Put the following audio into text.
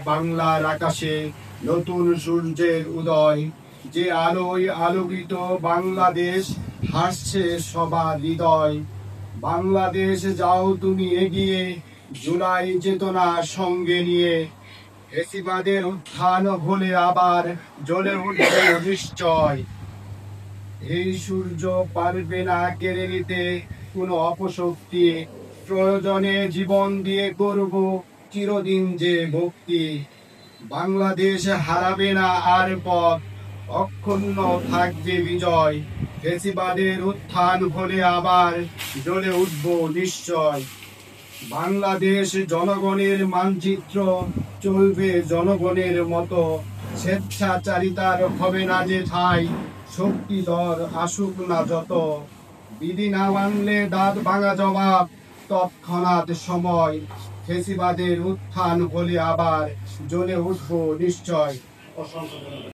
বাংলার আকাশে নতুন সূর্যের উদয়, যে আলোয় আলোকিত বাংলাদেশ হাসছে সবার হৃদয়। বাংলাদেশ যাও তুমি এগিয়ে, জুলাই চেতনা সঙ্গে নিয়ে। ফ্যাসিবাদের উত্থান হলে আবার জ্বলে উঠবে নিশ্চয়। এই সূর্য পারবে না কেড়ে নিতে কোনো অপশক্তি। প্রয়োজনে জীবন দিয়ে করব চিরদিন যে ভক্তি। বাংলাদেশ হারাবে না আর পথ, অক্ষুণ্ণ থাকবে বিজয়। ফ্যাসিবাদের উত্থান হলে আবার জ্বলে উঠব নিশ্চয়। বাংলাদেশ জনগণের মানচিত্র, চলবে জনগণের মতো। স্বেচ্ছাচারিতার হবে না যে ঠাঁই, শক্তিধর আসুক না যত। বিধি না মানলে দাঁত ভাঙা জবাব, তৎক্ষণাৎ সময়। ফ্যাসিবাদের উত্থান হলে আবার জ্বলে উঠব নিশ্চয়। অসংখ্য ধন্যবাদ।